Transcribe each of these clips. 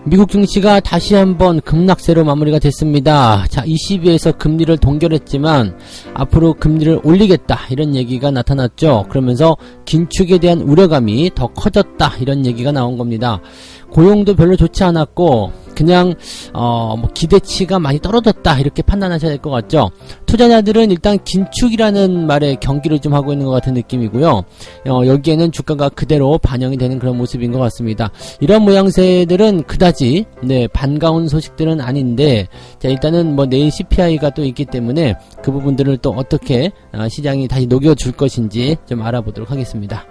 미국 증시가 다시 한번 급락세로 마무리가 됐습니다. 자, 22에서 금리를 동결했지만 앞으로 금리를 올리겠다 이런 얘기가 나타났죠. 그러면서 긴축에 대한 우려감이 더 커졌다 이런 얘기가 나온 겁니다. 고용도 별로 좋지 않았고 그냥 뭐 기대치가 많이 떨어졌다 이렇게 판단하셔야 될 것 같죠. 투자자들은 일단 긴축이라는 말에 경기를 좀 하고 있는 것 같은 느낌이고요. 여기에는 주가가 그대로 반영이 되는 그런 모습인 것 같습니다. 이런 모양새들은 그다지 반가운 소식들은 아닌데, 자, 일단은 뭐 내일 CPI가 또 있기 때문에 그 부분들을 또 어떻게 시장이 다시 녹여줄 것인지 좀 알아보도록 하겠습니다.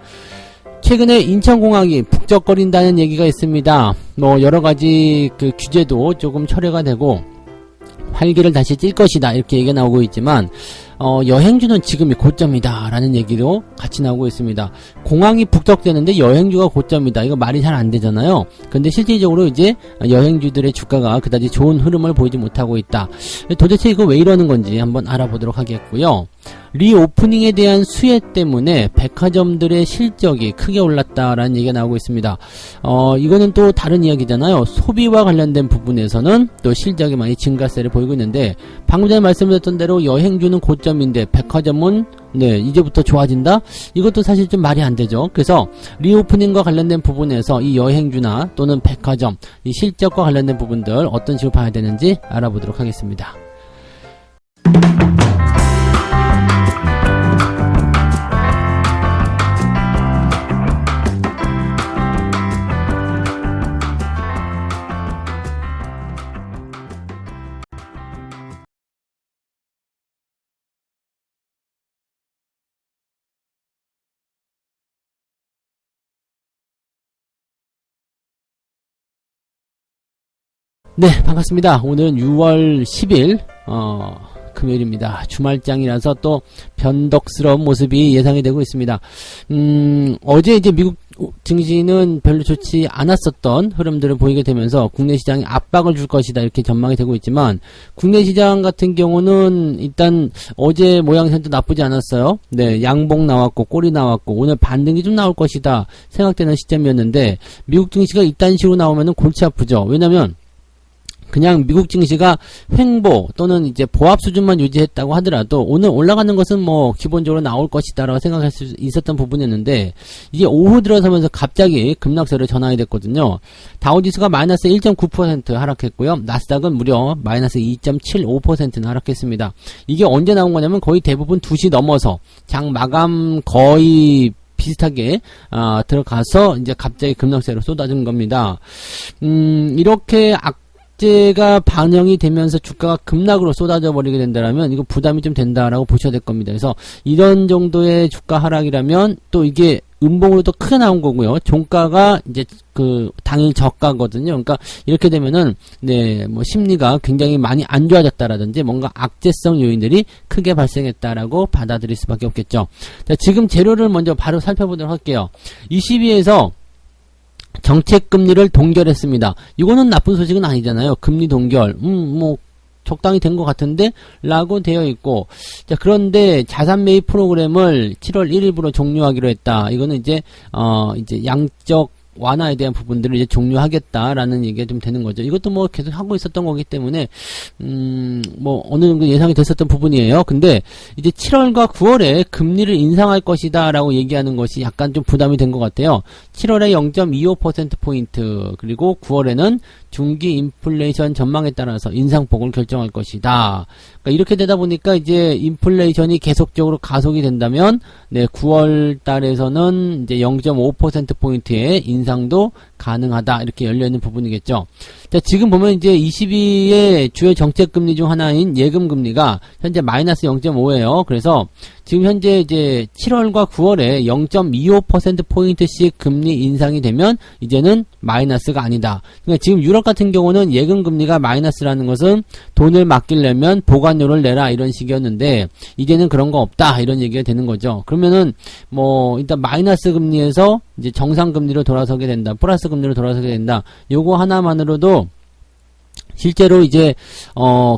최근에 인천공항이 북적거린다는 얘기가 있습니다. 뭐 여러가지 그 규제도 조금 철회가 되고 활기를 다시 띨 것이다 이렇게 얘기가 나오고 있지만 여행주는 지금이 고점이다 라는 얘기로 같이 나오고 있습니다. 공항이 북적대는데 여행주가 고점이다, 이거 말이 잘 안 되잖아요. 근데 실질적으로 이제 여행주들의 주가가 그다지 좋은 흐름을 보이지 못하고 있다. 도대체 이거 왜 이러는 건지 한번 알아보도록 하겠고요. 리오프닝에 대한 수혜 때문에 백화점들의 실적이 크게 올랐다라는 얘기가 나오고 있습니다. 이거는 또 다른 이야기잖아요. 소비와 관련된 부분에서는 또 실적이 많이 증가세를 보이고 있는데, 방금 전에 말씀드렸던 대로 여행주는 고점인데 백화점은 이제부터 좋아진다? 이것도 사실 좀 말이 안 되죠. 그래서 리오프닝과 관련된 부분에서 이 여행주나 또는 백화점, 이 실적과 관련된 부분들 어떤 식으로 봐야 되는지 알아보도록 하겠습니다. 네, 반갑습니다. 오늘은 6월 10일 금요일입니다. 주말장이라서 또 변덕스러운 모습이 예상이 되고 있습니다. 어제 이제 미국 증시는 별로 좋지 않았었던 흐름들을 보이게 되면서 국내 시장이 압박을 줄 것이다 이렇게 전망이 되고 있지만, 국내 시장 같은 경우는 일단 어제 모양새도 나쁘지 않았어요. 양봉 나왔고 꼬리 나왔고 오늘 반등이 좀 나올 것이다 생각되는 시점이었는데, 미국 증시가 이딴 식으로 나오면은 골치 아프죠. 왜냐면 그냥 미국 증시가 횡보 또는 이제 보합 수준만 유지했다고 하더라도 오늘 올라가는 것은 뭐 기본적으로 나올 것이다라고 생각할 수 있었던 부분이었는데, 이제 오후 들어서면서 갑자기 급락세로 전환이 됐거든요. 다우지수가 마이너스 1.9% 하락했고요. 나스닥은 무려 마이너스 2.75%나 하락했습니다. 이게 언제 나온 거냐면 거의 대부분 2시 넘어서 장 마감 거의 비슷하게 들어가서 이제 갑자기 급락세로 쏟아진 겁니다. 이렇게 악재가 반영이 되면서 주가가 급락으로 쏟아져 버리게 된다면 이거 부담이 좀 된다라고 보셔야 될 겁니다. 그래서 이런 정도의 주가 하락이라면 또 이게 음봉으로 더 크게 나온 거고요. 종가가 이제 그 당일 저가거든요. 그러니까 이렇게 되면은 뭐 심리가 굉장히 많이 안 좋아졌다라든지 뭔가 악재성 요인들이 크게 발생했다라고 받아들일 수밖에 없겠죠. 자, 지금 재료를 먼저 바로 살펴보도록 할게요. 22에서 정책금리를 동결했습니다. 이거는 나쁜 소식은 아니잖아요. 금리 동결, 뭐 적당히 된 것 같은데 라고 되어 있고, 자, 그런데 자산 매입 프로그램을 7월 1일부로 종료하기로 했다. 이거는 이제 양적 완화에 대한 부분들을 이제 종료하겠다라는 얘기가 좀 되는 거죠. 이것도 뭐 계속 하고 있었던 거기 때문에 뭐 어느 정도 예상이 됐었던 부분이에요. 근데 이제 7월과 9월에 금리를 인상할 것이다라고 얘기하는 것이 약간 좀 부담이 된 것 같아요. 7월에 0.25%포인트, 그리고 9월에는 중기 인플레이션 전망에 따라서 인상폭을 결정할 것이다. 그러니까 이렇게 되다 보니까 이제 인플레이션이 계속적으로 가속이 된다면 9월 달에서는 이제 0.5%포인트의 인상도 가능하다, 이렇게 열려있는 부분이겠죠. 자, 지금 보면 이제 22의 주요 정책금리 중 하나인 예금금리가 현재 마이너스 0.5예요. 그래서 지금 현재 이제 7월과 9월에 0.25%포인트씩 금리 인상이 되면 이제는 마이너스가 아니다. 그러니까 지금 유럽 같은 경우는 예금금리가 마이너스라는 것은 돈을 맡기려면 보관료를 내라 이런 식이었는데, 이제는 그런 거 없다 이런 얘기가 되는 거죠. 그러면은 뭐 일단 마이너스 금리에서 이제 정상 금리로 돌아서게 된다, 플러스 금리로 돌아서게 된다. 요거 하나만으로도 실제로 이제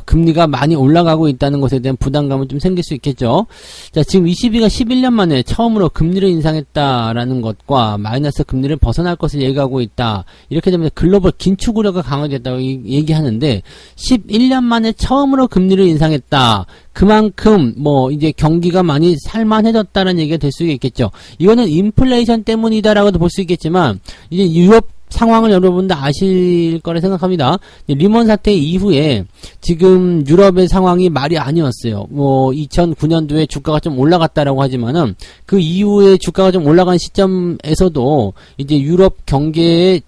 금리가 많이 올라가고 있다는 것에 대한 부담감은 좀 생길 수 있겠죠. 자, 지금 ECB가 11년 만에 처음으로 금리를 인상했다라는 것과 마이너스 금리를 벗어날 것을 예고하고 있다. 이렇게 되면 글로벌 긴축 우려가 강화됐다고 얘기하는데 11년 만에 처음으로 금리를 인상했다. 그만큼 이제 경기가 많이 살만해졌다는 얘기가 될 수 있겠죠. 이거는 인플레이션 때문이다라고도 볼 수 있겠지만 이제 유럽 상황을 여러분들 아실 거라 생각합니다. 리먼 사태 이후에 지금 유럽의 상황이 말이 아니었어요. 2009년도에 주가가 좀 올라갔다라고 하지만은 그 이후에 주가가 좀 올라간 시점에서도 이제 유럽 경제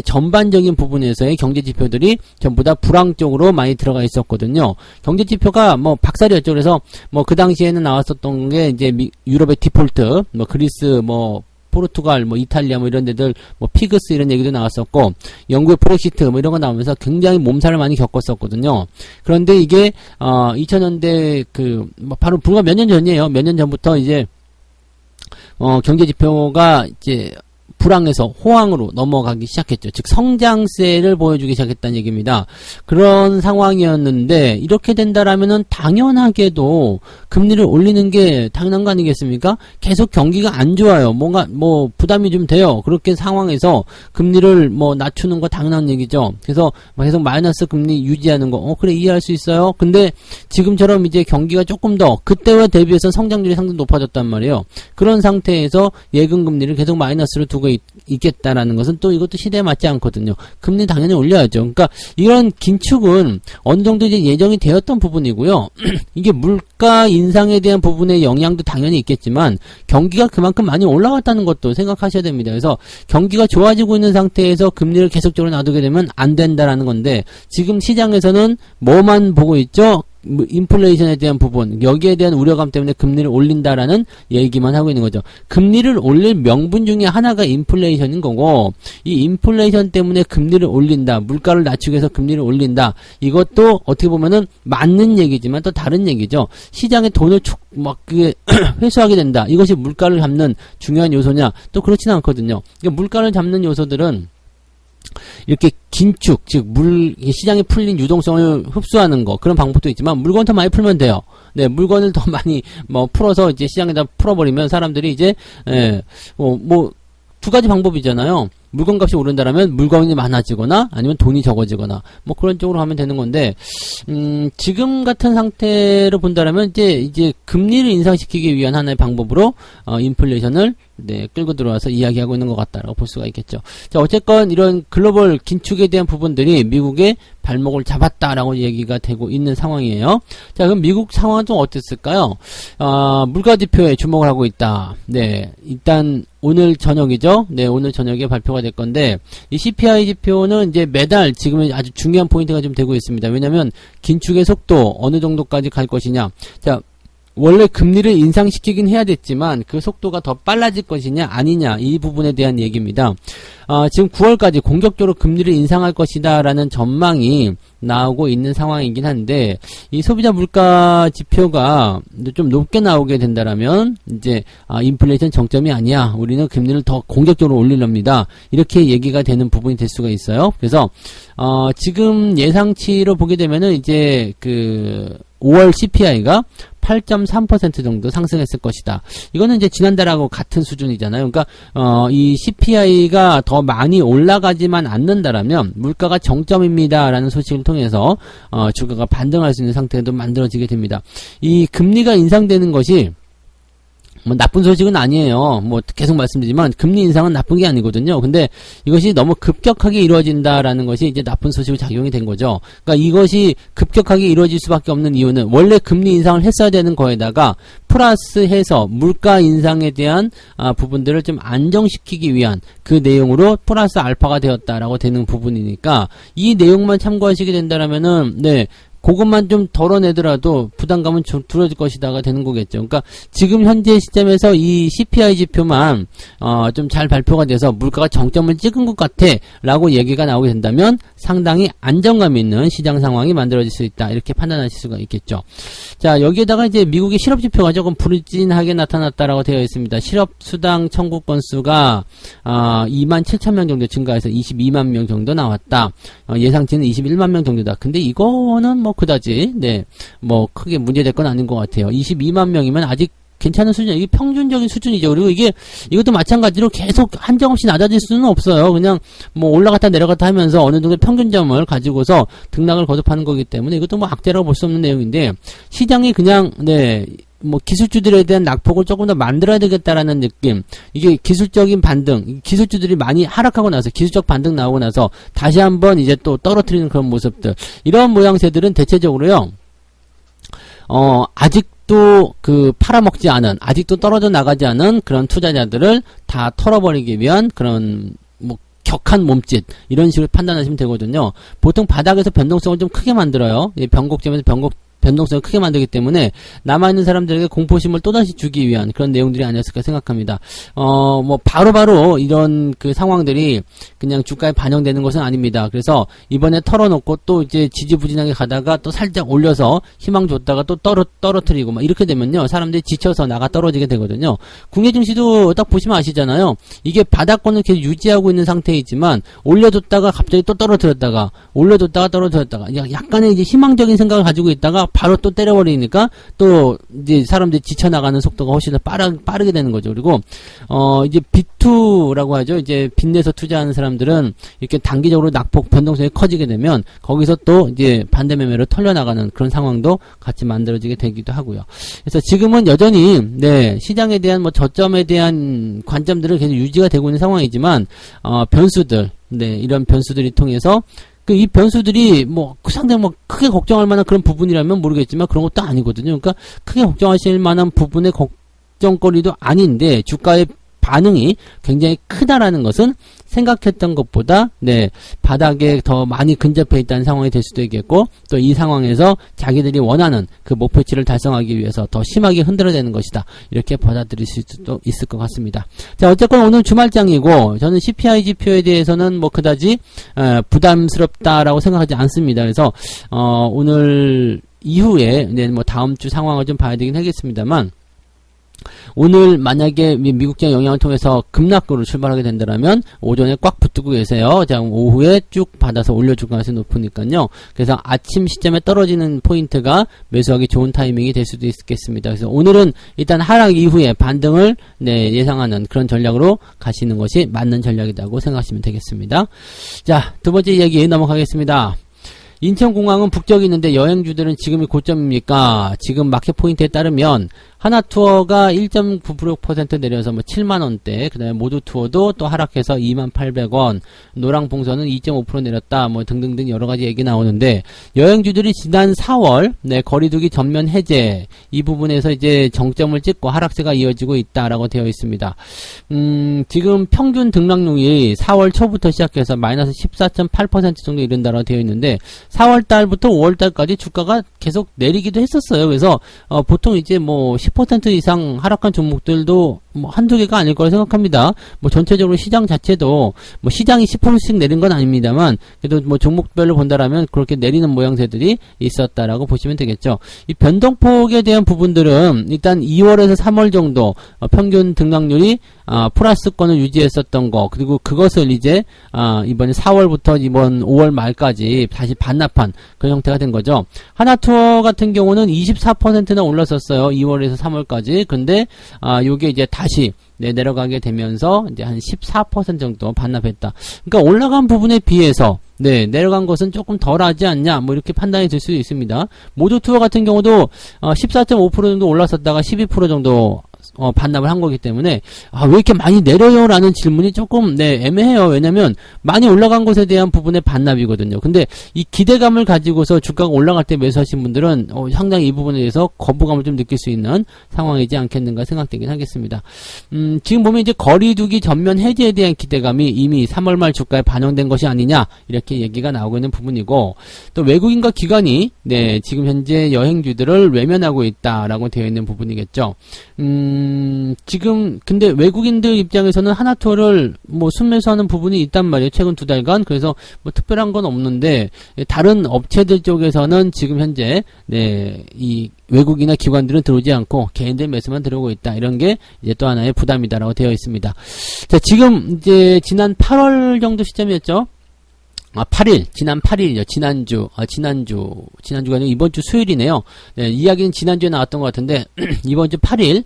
전반적인 부분에서의 경제 지표들이 전부 다 불황 쪽으로 많이 들어가 있었거든요. 경제 지표가 박살이었죠. 그래서 그 당시에는 나왔었던 게 이제 유럽의 디폴트, 그리스, 포르투갈, 이탈리아, 이런 데들, 피그스 이런 얘기도 나왔었고, 영국의 브렉시트, 이런 거 나오면서 굉장히 몸살을 많이 겪었었거든요. 그런데 이게, 2000년대 바로 불과 몇 년 전이에요. 몇 년 전부터 이제, 경제 지표가 이제, 불황에서 호황으로 넘어가기 시작했죠. 즉 성장세를 보여주기 시작했다는 얘기입니다. 그런 상황이었는데 이렇게 된다라면은 당연하게도 금리를 올리는 게 당연한 거 아니겠습니까? 계속 경기가 안 좋아요. 뭔가 부담이 좀 돼요. 그렇게 상황에서 금리를 낮추는 거 당연한 얘기죠. 그래서 계속 마이너스 금리 유지하는 거 그래 이해할 수 있어요. 근데 지금처럼 이제 경기가 조금 더 그때와 대비해서 성장률이 상당히 높아졌단 말이에요. 그런 상태에서 예금 금리를 계속 마이너스로 두고 있겠다라는 것은 또 이것도 시대에 맞지 않거든요. 금리 당연히 올려야죠. 그러니까 이런 긴축은 어느 정도 이제 예정이 되었던 부분이고요. 이게 물가 인상에 대한 부분의 영향도 당연히 있겠지만 경기가 그만큼 많이 올라갔다는 것도 생각하셔야 됩니다. 그래서 경기가 좋아지고 있는 상태에서 금리를 계속적으로 놔두게 되면 안 된다라는 건데 지금 시장에서는 뭐만 보고 있죠? 인플레이션에 대한 부분, 여기에 대한 우려감 때문에 금리를 올린다라는 얘기만 하고 있는 거죠. 금리를 올릴 명분 중에 하나가 인플레이션인 거고, 이 인플레이션 때문에 금리를 올린다, 물가를 낮추기 위해서 금리를 올린다, 이것도 어떻게 보면은 맞는 얘기지만 또 다른 얘기죠. 시장에 돈을 회수하게 된다. 이것이 물가를 잡는 중요한 요소냐? 또 그렇지는 않거든요. 그러니까 물가를 잡는 요소들은 이렇게 긴축, 즉 시장에 풀린 유동성을 흡수하는 거 그런 방법도 있지만 물건 더 많이 풀면 돼요. 네, 물건을 더 많이 풀어서 이제 시장에다 풀어버리면 사람들이 이제 두 가지 방법이잖아요. 물건값이 오른다라면 물건이 많아지거나 아니면 돈이 적어지거나 그런 쪽으로 하면 되는 건데 지금 같은 상태로 본다라면 이제 금리를 인상시키기 위한 하나의 방법으로 인플레이션을 끌고 들어와서 이야기하고 있는 것 같다라고 볼 수가 있겠죠. 자, 어쨌건 이런 글로벌 긴축에 대한 부분들이 미국의 발목을 잡았다라고 얘기가 되고 있는 상황이에요. 자, 그럼 미국 상황은 좀 어땠을까요? 물가 지표에 주목을 하고 있다. 네, 일단 오늘 저녁이죠. 네, 오늘 저녁에 발표가 될 건데 이 CPI 지표는 이제 매달 지금은 아주 중요한 포인트가 좀 되고 있습니다. 왜냐하면 긴축의 속도 어느 정도까지 갈 것이냐. 자, 원래 금리를 인상시키긴 해야 됐지만 그 속도가 더 빨라질 것이냐 아니냐 이 부분에 대한 얘기입니다. 지금 9월까지 공격적으로 금리를 인상할 것이다 라는 전망이 나오고 있는 상황이긴 한데 이 소비자 물가 지표가 좀 높게 나오게 된다라면 이제 인플레이션 정점이 아니야, 우리는 금리를 더 공격적으로 올리렵니다, 이렇게 얘기가 되는 부분이 될 수가 있어요. 그래서 지금 예상치로 보게 되면은 이제 5월 CPI가 8.3% 정도 상승했을 것이다. 이거는 이제 지난달하고 같은 수준이잖아요. 그러니까 이 CPI가 더 많이 올라가지만 않는다라면 물가가 정점입니다라는 소식을 통해서 주가가 반등할 수 있는 상태도 만들어지게 됩니다. 이 금리가 인상되는 것이 나쁜 소식은 아니에요. 계속 말씀드리지만 금리 인상은 나쁜 게 아니거든요. 근데 이것이 너무 급격하게 이루어진다라는 것이 이제 나쁜 소식으로 작용이 된 거죠. 그러니까 이것이 급격하게 이루어질 수밖에 없는 이유는 원래 금리 인상을 했어야 되는 거에다가 플러스해서 물가 인상에 대한 부분들을 좀 안정시키기 위한 그 내용으로 플러스 알파가 되었다라고 되는 부분이니까 이 내용만 참고하시게 된다라면은 그것만 좀 덜어내더라도 부담감은 좀 줄어들 것이다가 되는 거겠죠. 그러니까 지금 현재 시점에서 이 CPI 지표만 좀 잘 발표가 돼서 물가가 정점을 찍은 것 같아 라고 얘기가 나오게 된다면 상당히 안정감 있는 시장 상황이 만들어질 수 있다, 이렇게 판단하실 수가 있겠죠. 자, 여기에다가 이제 미국의 실업 지표가 조금 불진하게 나타났다라고 되어 있습니다. 실업 수당 청구 건수가 27,000명 정도 증가해서 22만 명 정도 나왔다. 예상치는 21만 명 정도다. 근데 이거는 뭐 그다지 뭐 크게 문제될 건 아닌 것 같아요. 22만 명이면 아직 괜찮은 수준, 이게 평균적인 수준이죠. 그리고 이것도 마찬가지로 계속 한정없이 낮아질 수는 없어요. 그냥 뭐 올라갔다 내려갔다 하면서 어느 정도 평균점을 가지고서 등락을 거듭하는 거기 때문에 이것도 뭐 악재라고 볼 수 없는 내용인데, 시장이 그냥 뭐 기술주들에 대한 낙폭을 조금 더 만들어야 되겠다라는 느낌. 이게 기술적인 반등, 기술주들이 많이 하락하고 나서 기술적 반등 나오고 나서 다시 한번 이제 또 떨어뜨리는 그런 모습들, 이런 모양새들은 대체적으로요, 아직도 팔아먹지 않은, 아직도 떨어져 나가지 않은 그런 투자자들을 다 털어버리기 위한 그런 뭐 격한 몸짓, 이런 식으로 판단하시면 되거든요. 보통 바닥에서 변동성을 좀 크게 만들어요. 변곡점에서 변동성을 크게 만들기 때문에 남아있는 사람들에게 공포심을 또다시 주기 위한 그런 내용들이 아니었을까 생각합니다. 뭐 바로바로 이런 그 상황들이 그냥 주가에 반영되는 것은 아닙니다. 그래서 이번에 털어놓고 또 이제 지지부진하게 가다가 또 살짝 올려서 희망 줬다가 또 떨어뜨리고 막 이렇게 되면요, 사람들이 지쳐서 나가 떨어지게 되거든요. 국내 증시도 딱 보시면 아시잖아요. 이게 바닥권을 계속 유지하고 있는 상태이지만 올려줬다가 갑자기 또 떨어뜨렸다가 올려줬다가 떨어뜨렸다가 약간의 이제 희망적인 생각을 가지고 있다가 바로 또 때려버리니까 또 이제 사람들이 지쳐나가는 속도가 훨씬 더 빠르게 되는 거죠. 그리고 이제 B2라고 하죠. 이제 빚내서 투자하는 사람들은 이렇게 단기적으로 낙폭 변동성이 커지게 되면 거기서 또 이제 반대 매매로 털려나가는 그런 상황도 같이 만들어지게 되기도 하고요. 그래서 지금은 여전히 시장에 대한 뭐 저점에 대한 관점들은 계속 유지가 되고 있는 상황이지만 변수들, 이런 변수들이 통해서 이 변수들이 뭐 상당히 뭐 크게 걱정할 만한 그런 부분이라면 모르겠지만 그런 것도 아니거든요. 그러니까 크게 걱정하실 만한 부분의 걱정거리도 아닌데 주가의 반응이 굉장히 크다라는 것은 생각했던 것보다 바닥에 더 많이 근접해 있다는 상황이 될 수도 있겠고, 또 이 상황에서 자기들이 원하는 그 목표치를 달성하기 위해서 더 심하게 흔들어대는 것이다, 이렇게 받아들일 수도 있을 것 같습니다. 자, 어쨌건 오늘 주말장이고 저는 CPI 지표에 대해서는 뭐 그다지 부담스럽다라고 생각하지 않습니다. 그래서 오늘 이후에 뭐 다음 주 상황을 좀 봐야 되긴 하겠습니다만, 오늘 만약에 미국장 영향을 통해서 급락으로 출발하게 된다면 오전에 꽉 붙들고 계세요. 자, 오후에 쭉 받아서 올려줄 가능성이 높으니까요. 그래서 아침 시점에 떨어지는 포인트가 매수하기 좋은 타이밍이 될 수도 있겠습니다. 그래서 오늘은 일단 하락 이후에 반등을 예상하는 그런 전략으로 가시는 것이 맞는 전략이라고 생각하시면 되겠습니다. 자, 두 번째 이야기 넘어가겠습니다. 인천공항은 북적이 있는데 여행주들은 지금이 고점입니까? 지금 마켓 포인트에 따르면 하나투어가 1.9% 내려서 뭐 7만원대, 그 다음에 모두투어도 또 하락해서 28,000원, 노랑봉선은 2.5% 내렸다, 뭐 등등등 여러가지 얘기 나오는데, 여행주들이 지난 4월, 거리두기 전면 해제, 이 부분에서 이제 정점을 찍고 하락세가 이어지고 있다라고 되어 있습니다. 지금 평균 등락률이 4월 초부터 시작해서 마이너스 14.8% 정도 이른다라고 되어 있는데, 4월달부터 5월달까지 주가가 계속 내리기도 했었어요. 그래서, 보통 이제 뭐 10% 이상 하락한 종목들도 뭐 한두 개가 아닐 거라 생각합니다. 뭐 전체적으로 시장 자체도 뭐 시장이 10%씩 내린 건 아닙니다만 그래도 뭐 종목별로 본다라면 그렇게 내리는 모양새들이 있었다라고 보시면 되겠죠. 이 변동폭에 대한 부분들은 일단 2월에서 3월 정도 평균 등락률이 플러스권을 유지했었던 거, 그리고 그것을 이제 이번에 4월부터 이번 5월 말까지 다시 반납한 그런 형태가 된 거죠. 하나투어 같은 경우는 24%나 올랐었어요. 2월에서 3월까지. 근데 요게 이제 다시 내려가게 되면서 이제 한 14% 정도 반납했다. 그러니까 올라간 부분에 비해서 내려간 것은 조금 덜하지 않냐, 뭐 이렇게 판단이 될 수 있습니다. 모두투어 같은 경우도 14.5% 정도 올랐었다가 12% 정도 반납을 한 거기 때문에 왜 이렇게 많이 내려요? 라는 질문이 조금 애매해요. 왜냐면 많이 올라간 것에 대한 부분의 반납이거든요. 근데 이 기대감을 가지고서 주가가 올라갈 때 매수하신 분들은 상당히 이 부분에 대해서 거부감을 좀 느낄 수 있는 상황이지 않겠는가 생각되긴 하겠습니다. 지금 보면 이제 거리두기 전면 해제에 대한 기대감이 이미 3월 말 주가에 반영된 것이 아니냐 이렇게 얘기가 나오고 있는 부분이고, 또 외국인과 기관이 지금 현재 여행주들을 외면하고 있다라고 되어 있는 부분이겠죠. 지금 근데 외국인들 입장에서는 하나투어를 순매수하는 부분이 있단 말이에요. 최근 2달간. 그래서 특별한 건 없는데, 다른 업체들 쪽에서는 지금 현재 이 외국이나 기관들은 들어오지 않고 개인들 매수만 들어오고 있다. 이런 게 이제 또 하나의 부담이다라고 되어 있습니다. 자, 지금 이제 지난 8월 정도 시점이었죠. 8일, 지난 8일이죠. 지난주가 아니고 이번 주 수요일이네요. 이야기는 지난주에 나왔던 것 같은데, 이번 주 8일,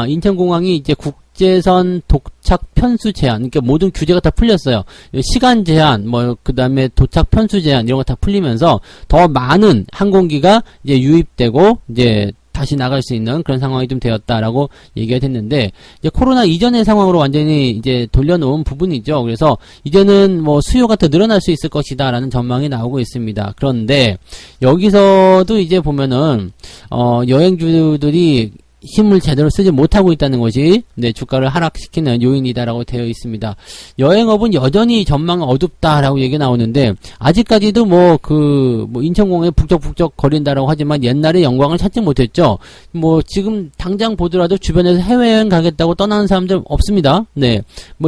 인천공항이 이제 국제선 도착 편수 제한, 그러니까 모든 규제가 다 풀렸어요. 시간 제한, 그 다음에 도착 편수 제한, 이런 거 다 풀리면서 더 많은 항공기가 이제 유입되고, 이제 다시 나갈 수 있는 그런 상황이 좀 되었다라고 얘기가 됐는데, 이제 코로나 이전의 상황으로 완전히 이제 돌려놓은 부분이죠. 그래서 이제는 수요가 더 늘어날 수 있을 것이다라는 전망이 나오고 있습니다. 그런데 여기서도 이제 보면은 여행주들이 힘을 제대로 쓰지 못하고 있다는 것이 주가를 하락시키는 요인이다라고 되어 있습니다. 여행업은 여전히 전망은 어둡다라고 얘기가 나오는데, 아직까지도 인천공항에 북적북적 거린다라고 하지만 옛날의 영광을 찾지 못했죠. 지금 당장 보더라도 주변에서 해외여행 가겠다고 떠나는 사람들 없습니다.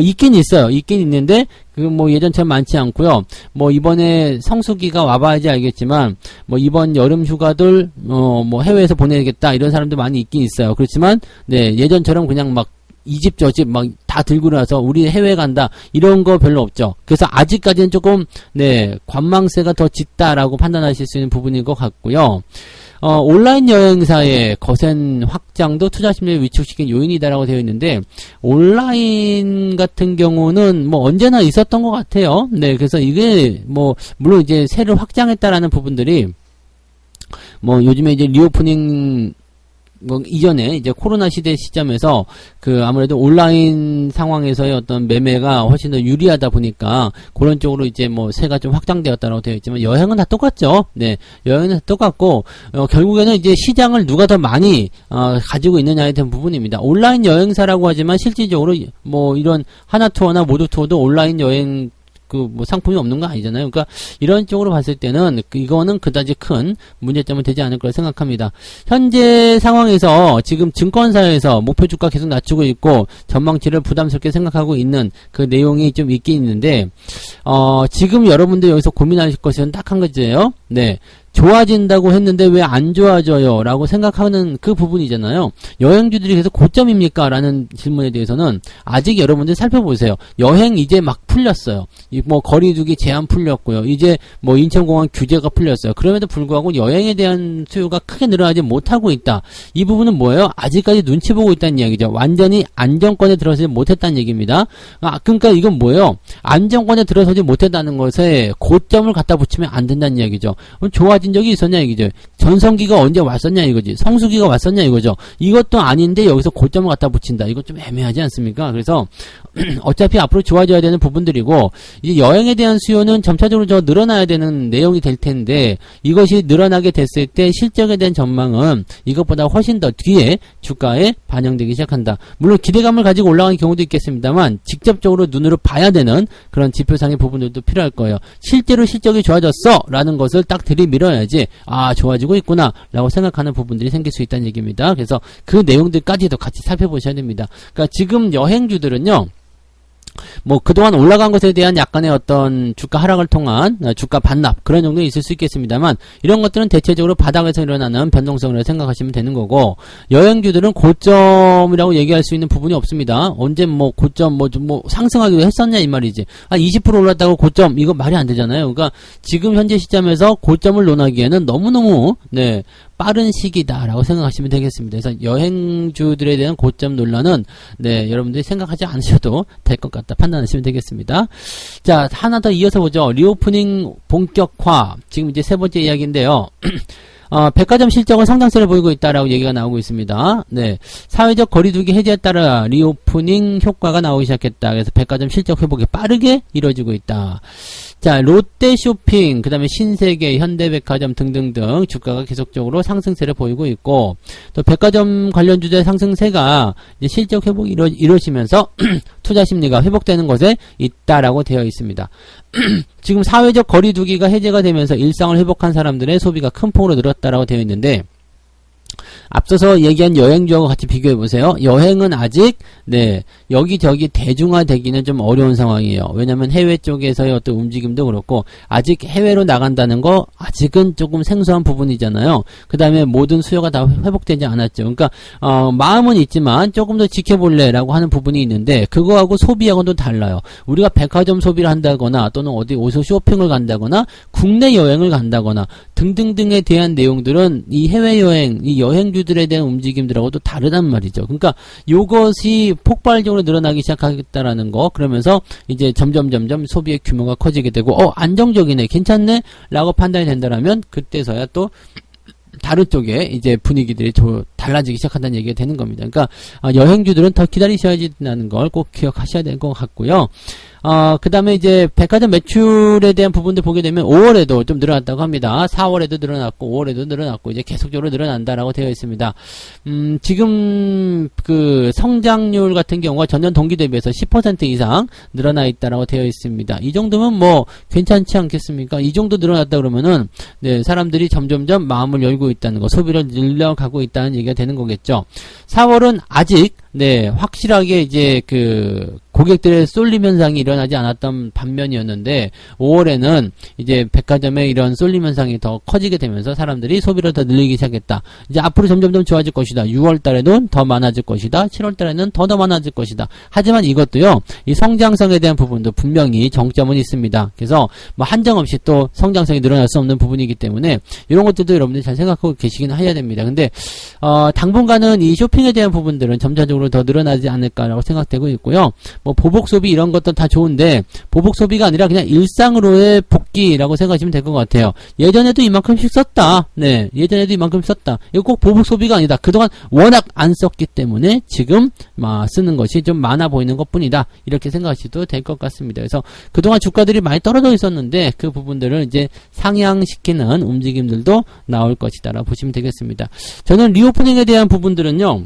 있긴 있어요. 있긴 있는데 예전처럼 많지 않고요. 이번에 성수기가 와봐야지 알겠지만, 이번 여름 휴가들, 해외에서 보내겠다, 이런 사람도 많이 있긴 있어요. 그렇지만, 예전처럼 그냥 이 집 저 집 다 들고 나서 우리 해외 간다, 이런 거 별로 없죠. 그래서 아직까지는 조금, 관망세가 더 짙다라고 판단하실 수 있는 부분인 것 같고요. 온라인 여행사의 거센 확장도 투자 심리를 위축시킨 요인이다라고 되어 있는데, 온라인 같은 경우는 언제나 있었던 것 같아요. 그래서 이게 물론 이제 세를 확장했다라는 부분들이 요즘에 이제 리오프닝 이전에 이제 코로나 시대 시점에서 아무래도 온라인 상황에서의 어떤 매매가 훨씬 더 유리하다 보니까 그런 쪽으로 이제 세가 좀 확장되었다라고 되어 있지만, 여행은 다 똑같죠. 여행은 다 똑같고, 결국에는 이제 시장을 누가 더 많이 가지고 있느냐에 대한 부분입니다. 온라인 여행사라고 하지만 실질적으로 이런 하나투어나 모두투어도 온라인 여행 상품이 없는 거 아니잖아요. 그러니까 이런 쪽으로 봤을 때는 이거는 그다지 큰 문제점은 되지 않을 거라 생각합니다. 현재 상황에서 지금 증권사에서 목표 주가 계속 낮추고 있고 전망치를 부담스럽게 생각하고 있는 그 내용이 좀 있긴 있는데, 지금 여러분들 여기서 고민하실 것은 딱 한 가지예요. 좋아진다고 했는데 왜 안 좋아져요? 라고 생각하는 그 부분이잖아요. 여행주들이 계속 고점입니까? 라는 질문에 대해서는 아직 여러분들 살펴보세요. 여행 이제 막 풀렸어요. 거리두기 제한 풀렸고요. 이제 인천공항 규제가 풀렸어요. 그럼에도 불구하고 여행에 대한 수요가 크게 늘어나지 못하고 있다. 이 부분은 뭐예요? 아직까지 눈치 보고 있다는 이야기죠. 완전히 안정권에 들어서지 못했다는 얘기입니다. 그러니까 이건 뭐예요? 안정권에 들어서지 못했다는 것에 고점을 갖다 붙이면 안 된다는 이야기죠. 좋아진 적이 있었냐 이거죠. 전성기가 언제 왔었냐 이거지. 성수기가 왔었냐 이거죠. 이것도 아닌데 여기서 고점을 갖다 붙인다. 이거 좀 애매하지 않습니까? 그래서 어차피 앞으로 좋아져야 되는 부분들이고, 이제 여행에 대한 수요는 점차적으로 늘어나야 되는 내용이 될 텐데, 이것이 늘어나게 됐을 때 실적에 대한 전망은 이것보다 훨씬 더 뒤에 주가에 반영되기 시작한다. 물론 기대감을 가지고 올라가는 경우도 있겠습니다만, 직접적으로 눈으로 봐야 되는 그런 지표상의 부분들도 필요할 거예요. 실제로 실적이 좋아졌어 라는 것을 딱 들이밀어야지 좋아지고 있구나 라고 생각하는 부분들이 생길 수 있다는 얘기입니다. 그래서 그 내용들까지도 같이 살펴보셔야 됩니다. 그러니까 지금 여행주들은요, 그동안 올라간 것에 대한 약간의 어떤 주가 하락을 통한 주가 반납, 그런 정도는 있을 수 있겠습니다만, 이런 것들은 대체적으로 바닥에서 일어나는 변동성이라고 생각하시면 되는 거고, 여행주들은 고점이라고 얘기할 수 있는 부분이 없습니다. 언제 고점 상승하기도 했었냐 이 말이지. 20% 올랐다고 고점, 이거 말이 안 되잖아요. 그러니까 지금 현재 시점에서 고점을 논하기에는 너무너무 빠른 시기다라고 생각하시면 되겠습니다. 그래서 여행주들에 대한 고점 논란은 여러분들이 생각하지 않으셔도 될 것 같다 판단하시면 되겠습니다. 자, 하나 더 이어서 보죠. 리오프닝 본격화. 지금 이제 세 번째 이야기인데요. 백화점 실적은 성장세를 보이고 있다라고 얘기가 나오고 있습니다. 네. 사회적 거리두기 해제에 따라 리오프닝 효과가 나오기 시작했다. 그래서 백화점 실적 회복이 빠르게 이루어지고 있다. 자, 롯데쇼핑, 그 다음에 신세계, 현대백화점 등등등 주가가 계속적으로 상승세를 보이고 있고, 또 백화점 관련 주제 상승세가 이제 실적 회복이 이루어지면서 투자 심리가 회복되는 것에 있다라고 되어 있습니다. 지금 사회적 거리두기가 해제가 되면서 일상을 회복한 사람들의 소비가 큰 폭으로 늘었다라고 되어 있는데, 앞서서 얘기한 여행주하고 같이 비교해보세요. 여행은 아직, 네, 여기저기 대중화되기는 좀 어려운 상황이에요. 왜냐면 해외 쪽에서의 어떤 움직임도 그렇고, 아직 해외로 나간다는 거, 아직은 조금 생소한 부분이잖아요. 그 다음에 모든 수요가 다 회복되지 않았죠. 그러니까, 마음은 있지만, 조금 더 지켜볼래라고 하는 부분이 있는데, 그거하고 소비하고는 또 달라요. 우리가 백화점 소비를 한다거나, 또는 어디 어디서 쇼핑을 간다거나, 국내 여행을 간다거나, 등등등에 대한 내용들은 이 해외여행, 이 여행주들에 대한 움직임들하고 또 다르단 말이죠. 그러니까 요것이 폭발적으로 늘어나기 시작하겠다라는 거, 그러면서 이제 점점 소비의 규모가 커지게 되고, 안정적이네, 괜찮네 라고 판단이 된다라면 그때서야 또 다른 쪽에 이제 분위기들이 달라지기 시작한다는 얘기가 되는 겁니다. 그러니까 여행주들은 더 기다리셔야지라는 걸 꼭 기억하셔야 될 것 같고요. 그 다음에 이제 백화점 매출에 대한 부분들 보게 되면 5월에도 좀 늘어났다고 합니다. 4월에도 늘어났고 5월에도 늘어났고 이제 계속적으로 늘어난다라고 되어 있습니다. 지금 그 성장률 같은 경우가 전년 동기 대비해서 10% 이상 늘어나 있다라고 되어 있습니다. 이 정도면 뭐 괜찮지 않겠습니까? 이 정도 늘어났다 그러면은 네, 사람들이 점점점 마음을 열고 있다는 거, 소비를 늘려가고 있다는 얘기가 되는 거겠죠. 4월은 아직 네, 확실하게 이제 그 고객들의 쏠림 현상이 일어나지 않았던 반면이었는데 5월에는 이제 백화점의 이런 쏠림 현상이 더 커지게 되면서 사람들이 소비를 더 늘리기 시작했다. 이제 앞으로 점점 좋아질 것이다. 6월 달에는 더 많아질 것이다. 7월 달에는 더 많아질 것이다. 하지만 이것도요, 이 성장성에 대한 부분도 분명히 정점은 있습니다. 그래서 뭐 한정없이 또 성장성이 늘어날 수 없는 부분이기 때문에 이런 것들도 여러분들이 잘 생각하고 계시긴 해야 됩니다. 근데 당분간은 이 쇼핑에 대한 부분들은 점차적으로 더 늘어나지 않을까라고 생각되고 있고요. 뭐 보복 소비 이런 것도 다 좋은데 보복 소비가 아니라 그냥 일상으로의 복귀라고 생각하시면 될 것 같아요. 예전에도 이만큼씩 썼다. 네, 예전에도 이만큼 썼다. 이거 꼭 보복 소비가 아니다. 그동안 워낙 안 썼기 때문에 지금 쓰는 것이 좀 많아 보이는 것뿐이다. 이렇게 생각하셔도 될 것 같습니다. 그래서 그동안 주가들이 많이 떨어져 있었는데 그 부분들을 이제 상향시키는 움직임들도 나올 것이다라고 보시면 되겠습니다. 저는 리오프닝에 대한 부분들은요,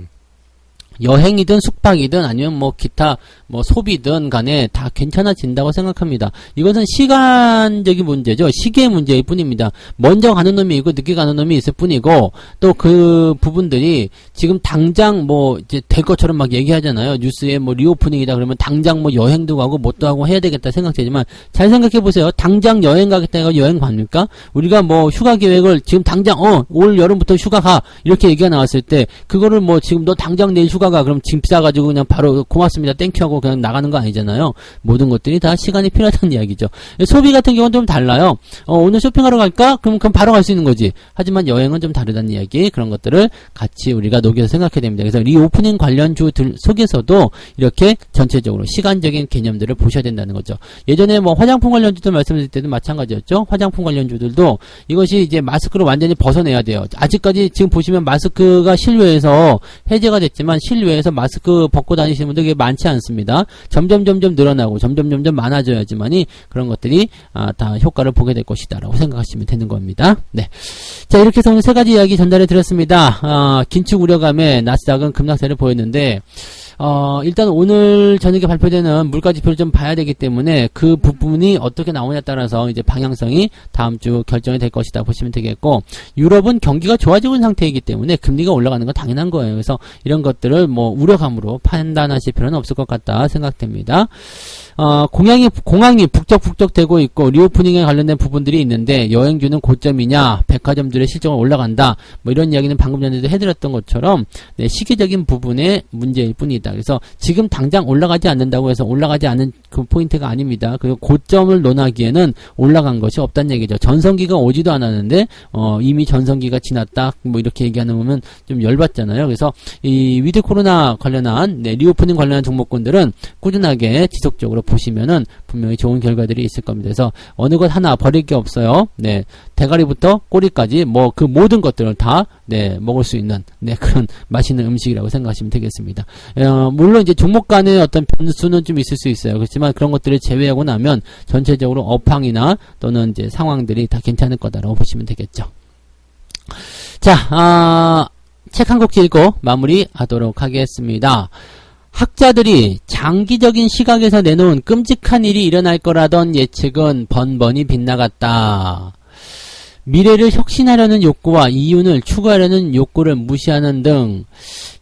여행이든 숙박이든 아니면 뭐 기타 뭐 소비든 간에 다 괜찮아진다고 생각합니다. 이것은 시간적인 문제죠. 시기의 문제일 뿐입니다. 먼저 가는 놈이 있고 늦게 가는 놈이 있을 뿐이고, 또 그 부분들이 지금 당장 뭐 이제 될 것처럼 막 얘기하잖아요. 뉴스에 뭐 리오프닝이다 그러면 당장 뭐 여행도 가고 뭣도 하고 해야 되겠다 생각되지만, 잘 생각해 보세요. 당장 여행 가겠다 해서 여행 갑니까? 우리가 뭐 휴가 계획을 지금 당장 올 여름부터 휴가 가 이렇게 얘기가 나왔을 때 그거를 뭐 지금 너 당장 내일 휴가 가 그럼 짐 싸가지고 그냥 바로 고맙습니다 땡큐 하고 그냥 나가는 거 아니잖아요. 모든 것들이 다 시간이 필요하다는 이야기죠. 소비 같은 경우는 좀 달라요. 오늘 쇼핑하러 갈까? 그럼 바로 갈 수 있는 거지. 하지만 여행은 좀 다르다는 이야기, 그런 것들을 같이 우리가 녹여서 생각해야 됩니다. 그래서 리오프닝 관련주들 속에서도 이렇게 전체적으로 시간적인 개념들을 보셔야 된다는 거죠. 예전에 뭐 화장품 관련주들 말씀드릴 때도 마찬가지였죠. 화장품 관련주들도 이것이 이제 마스크를 완전히 벗어내야 돼요. 아직까지 지금 보시면 마스크가 실외에서 해제가 됐지만 실외에서 마스크 벗고 다니시는 분들 그게 많지 않습니다. 점점 늘어나고 점점 많아져야지만이 그런 것들이 다 효과를 보게 될 것이다 라고 생각하시면 되는 겁니다. 네. 자, 이렇게 해서 오늘 세 가지 이야기 전달해 드렸습니다. 긴축 우려감에 나스닥은 급락세를 보였는데 일단 오늘 저녁에 발표되는 물가지표를 좀 봐야 되기 때문에 그 부분이 어떻게 나오냐에 따라서 이제 방향성이 다음 주 결정이 될 것이다 보시면 되겠고, 유럽은 경기가 좋아지고 있는 상태이기 때문에 금리가 올라가는 건 당연한 거예요. 그래서 이런 것들을 뭐 우려감으로 판단하실 필요는 없을 것 같다 생각됩니다. 공항이 북적북적 되고 있고 리오프닝에 관련된 부분들이 있는데 여행주는 고점이냐, 백화점들의 실적은 올라간다, 뭐 이런 이야기는 방금 전에도 해드렸던 것처럼 네, 시기적인 부분의 문제일 뿐이다. 있습니다. 그래서 지금 당장 올라가지 않는다고 해서 올라가지 않은 그 포인트가 아닙니다. 그리고 고점을 논하기에는 올라간 것이 없다는 얘기죠. 전성기가 오지도 않았는데 이미 전성기가 지났다 뭐 이렇게 얘기하는 거면 좀 열받잖아요. 그래서 이 위드 코로나 관련한 리오프닝 관련한 종목군들은 꾸준하게 지속적으로 보시면은 분명히 좋은 결과들이 있을 겁니다. 그래서 어느 것 하나 버릴 게 없어요. 네, 대가리부터 꼬리까지 뭐 그 모든 것들을 다 네, 먹을 수 있는 네, 그런 맛있는 음식이라고 생각하시면 되겠습니다. 물론 이제 종목 간의 어떤 변수는 좀 있을 수 있어요. 그렇지만 그런 것들을 제외하고 나면 전체적으로 업황이나 또는 이제 상황들이 다 괜찮을 거다라고 보시면 되겠죠. 자, 책 한 곡 읽고 마무리하도록 하겠습니다. 학자들이 장기적인 시각에서 내놓은 끔찍한 일이 일어날 거라던 예측은 번번이 빗나갔다. 미래를 혁신하려는 욕구와 이윤을 추구하려는 욕구를 무시하는 등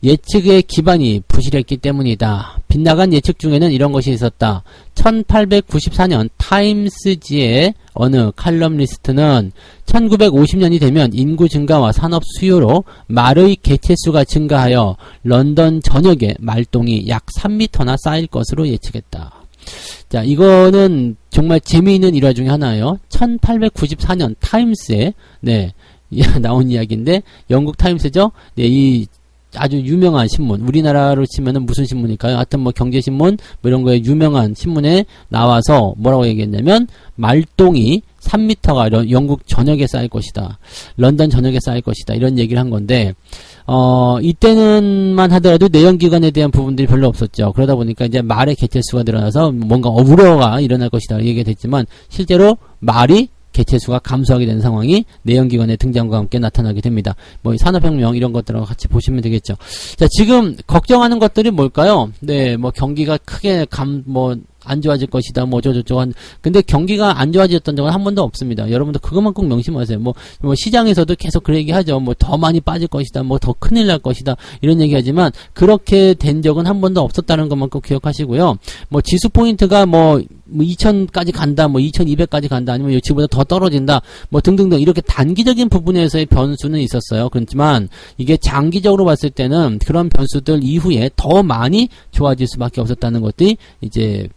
예측의 기반이 부실했기 때문이다. 빗나간 예측 중에는 이런 것이 있었다. 1894년 타임스지의 어느 칼럼니스트는 1950년이 되면 인구 증가와 산업 수요로 말의 개체수가 증가하여 런던 전역에 말똥이 약 3m나 쌓일 것으로 예측했다. 자, 이거는 정말 재미있는 일화 중에 하나예요. 1894년 타임스에 네, 나온 이야기인데 영국 타임스죠. 네, 이 아주 유명한 신문, 우리나라로 치면은 무슨 신문일까요? 하여튼 뭐 경제신문 뭐 이런 거에 유명한 신문에 나와서 뭐라고 얘기했냐면 말똥이 3m가 영국 전역에 쌓일 것이다. 런던 전역에 쌓일 것이다. 이런 얘기를 한 건데 이때는만 하더라도 내연기관에 대한 부분들이 별로 없었죠. 그러다 보니까 이제 말의 개체수가 늘어나서 뭔가 우려가 일어날 것이다 얘기가 됐지만 실제로 말이 개체수가 감소하게 되는 상황이 내연기관의 등장과 함께 나타나게 됩니다. 뭐 산업혁명 이런 것들하고 같이 보시면 되겠죠. 자, 지금 걱정하는 것들이 뭘까요? 네, 뭐 경기가 크게 안 좋아질 것이다. 뭐 어쩌고저쩌고 근데 경기가 안 좋아졌던 적은 한 번도 없습니다. 여러분들 그것만 꼭 명심하세요. 뭐 시장에서도 계속 그 얘기하죠. 뭐 더 많이 빠질 것이다. 뭐 더 큰일 날 것이다. 이런 얘기하지만 그렇게 된 적은 한 번도 없었다는 것만 꼭 기억하시고요. 뭐 지수 포인트가 뭐 2000까지 간다. 뭐 2200까지 간다. 아니면 여기보다 더 떨어진다. 뭐 등등등 이렇게 단기적인 부분에서의 변수는 있었어요. 그렇지만 이게 장기적으로 봤을 때는 그런 변수들 이후에 더 많이 좋아질 수밖에 없었다는 것들이 이제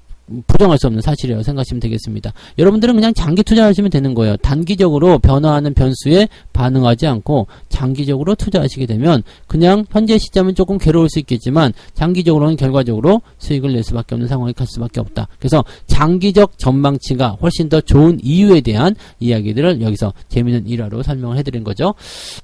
부정할 수 없는 사실이라고 생각하시면 되겠습니다. 여러분들은 그냥 장기 투자하시면 되는 거예요. 단기적으로 변화하는 변수에 반응하지 않고 장기적으로 투자하시게 되면 그냥 현재 시점은 조금 괴로울 수 있겠지만 장기적으로는 결과적으로 수익을 낼 수밖에 없는 상황이 갈 수밖에 없다. 그래서 장기적 전망치가 훨씬 더 좋은 이유에 대한 이야기들을 여기서 재미있는 일화로 설명을 해드린 거죠.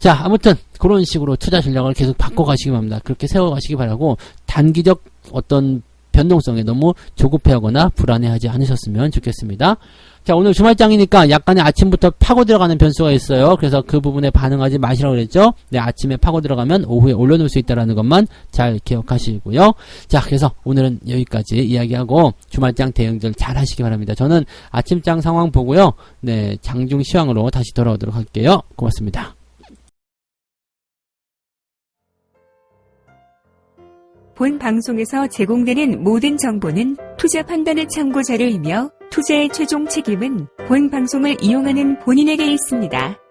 자, 아무튼 그런 식으로 투자 전략을 계속 바꿔가시기 바랍니다. 그렇게 세워가시기 바라고 단기적 어떤 변동성에 너무 조급해하거나 불안해하지 않으셨으면 좋겠습니다. 자, 오늘 주말장이니까 약간의 아침부터 파고 들어가는 변수가 있어요. 그래서 그 부분에 반응하지 마시라고 그랬죠. 네, 아침에 파고 들어가면 오후에 올려놓을 수 있다는 것만 잘 기억하시고요. 자, 그래서 오늘은 여기까지 이야기하고 주말장 대응들 잘 하시기 바랍니다. 저는 아침장 상황 보고요. 네, 장중 시황으로 다시 돌아오도록 할게요. 고맙습니다. 본 방송에서 제공되는 모든 정보는 투자 판단의 참고 자료이며 투자의 최종 책임은 본 방송을 이용하는 본인에게 있습니다.